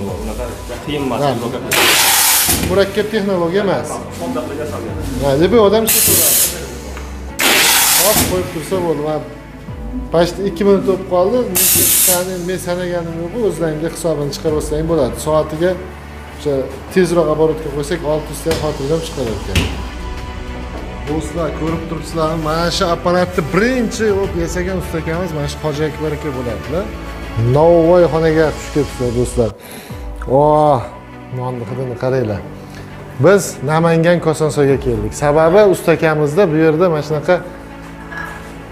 bor. Unaqa qiyin emas. Murakkab texnologiya emas. Kontaktga yasalgan. Ha, deb odam ishlab hop qo'yib tursa bo'ldi. Pashta 2 minut o'tib qoldi. Men sanaganim yo'q, o'zlaringga hisobini chiqarib olsang bo'ladi. Soatiga o'sha tezroq оборотga qo'ysak 600 ta xotirjam chiqarar ekan. Do'stlar, ko'rib turibsizlarmi? Mana shu apparatni birinchi o'p yasagan usta akamiz mana shu Hoji Akbar aka bo'ladi-da. Novvoy xonaga xush kelibsizlar do'stlar. Oh, nonni hidini qaranglar. Biz Namangan Kosonsoyga keldik. Sababi usta akamizda bu yerda mana shunaqa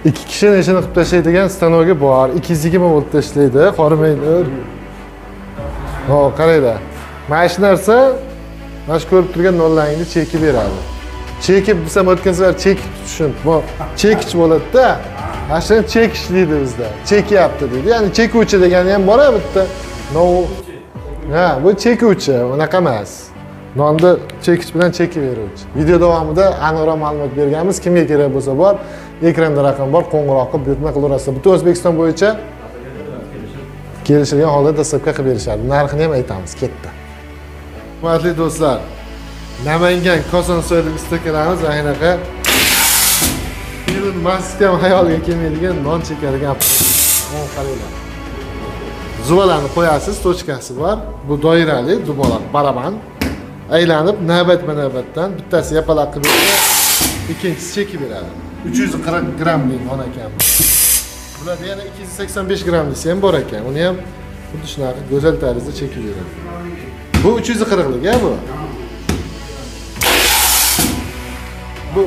2 kishini ishini qilib tashlaydigan stanogi bor. 220 voltda ishlaydi, qorimaydi. Ha, qaranglar. Mana shu narsa mana shu ko'rib turgan nollarni chekib beradi. Chekib desam o'tgan safar chekib tushunib. Bu chekich bo'ladi-da. Mana shuni chekish deydi bizda. Chekyapti deydi. Ya'ni chekuvchi degani ham bor-a bitta. Ha, bu chekuvchi, unaqa emas. Nonni chekich bilan chekib beruvchi. Video davomida aniqroq ma'lumot berganmiz. Kimga kerak bo'lsa bor, ekranda raqam bor, qo'ng'iroq qilib buyurtma qilaverasizlar. Butun O'zbekiston bo'yicha kelishilgan holda dastlabki qilib berishadi. Narxini ham aytamiz, ketdi. Hurmatli do'stlar, Namangan Kosonsoylik ustakalarimiz aynaqa Elon Musk ham hayoliga kelmaydigan non chekadigan apparat. Qaranglar. Zuvalarni qo'yasiz, tochkasi bor. Bu doirali, dumalaq, baraban. Aylanib, navbatma-navbatdan bittasi yapaloq qilib beradi, ikkinchisi chekib beradi. 340 grammlik non ekan. Bularda yana 285 gramm desa ham bor ekan. Uni ham xuddi shunaqa go'zal tarzda chekib beradi. Bu 340lik bu. Bu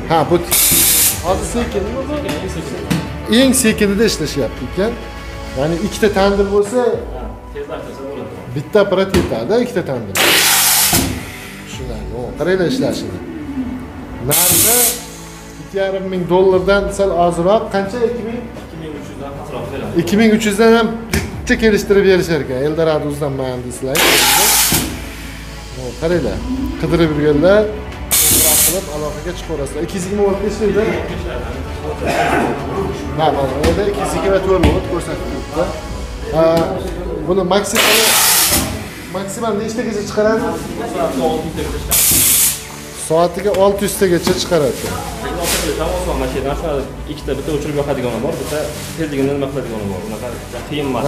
ha, bu hozir sekinmi bu? Eng sekinida ishlashyapti ekan. Ya'ni ikkita tandir bo'lsa, tezlashtirsa bo'ladi. Bitta apparat yetadi, ikkita tandir. Shunday, qaranglar ishlashini. Narxi $2,500 sal ozroq, qancha 2300 dan pastroq beradi. 2300 dan ham bitta kelishtirib berishar ekan. Eldorado o'zidan muhandislar. Qaranglar, qidirib yurganlar qilib aloqaga chiqaverasizlar. 220 volt ishlaydi. Ha, mana yerda 224 volt ko'rsatib turibdi. Buni maksimal nechtagacha chiqaradi? Soatiga 600 tagacha chiqaradi. Ikkita bitta o'chirib yoqadigani bor, bitta tezligini nima qiladigan bor. Unaqa qiyin emas.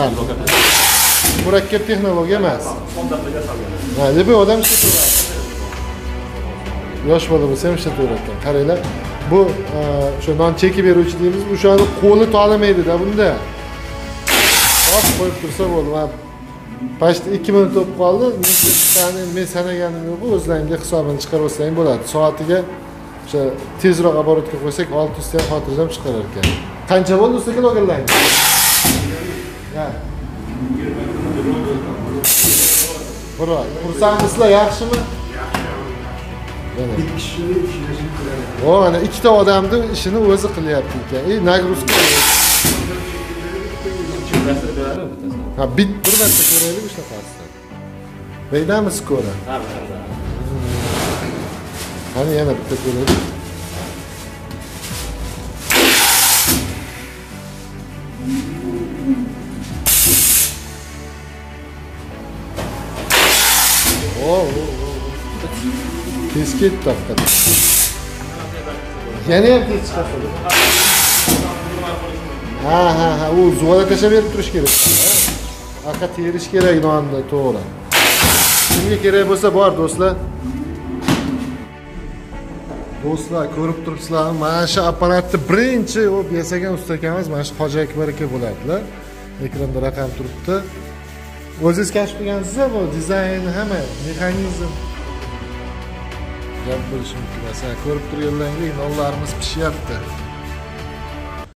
Murakkab texnologiya emas. Kontaktga yasalgan. Ha, deb odam ishlatyapti. Yosh bola bo'lsa ham ishlataveradi. Qaranglar, bu o'sha non chekib beruvchi deymiz, o'shani qo'li tolimaydi-da bunda. Hop qo'yib tursa bo'ldi. Pashta 2 minut o'tib qoldi. Men sanaganim yo'q, o'zlaringga hisobini chiqarib olsang bo'ladi. Soatiga o'sha tezroq оборотga qo'ysak 600 ta xotirjam chiqarar ekan. Qancha bo'ldi usta kilogrammlar? Ha. Biroq, xursandmisizlar, yaxshimi? Bir kishini ishlashini qilyapti. O, mana ikkita odamni ishini o'zi qilyapti ekan. Nagruzka. Ha, bir marta ko'raylik shunaqasidan. Beydamiz ko'ra. Ha, qani yana bitta ko'raylik. Tez ketdi hakikaten. Yana ham tez chiqadi. Ha, u zuvala tashlab berib turish kerak. Aqqa terish kerak nonni, to'g'ri. Kimga kerak bo'lsa bor do'stlar. Do'stlar, ko'rib turibsizlarmi? Mana shu apparatni birinchi o'p yasagan usta akamiz mana shu Hoji Akbar aka bo'ladilar. Ekranda raqam turibdi. O'zingiz kashf qilgansiz-a bu dizayni hamma, mexanizm gap bo'lishi mumkin emas. Ko'rib turganlaringdek nonlarimiz pishyapti.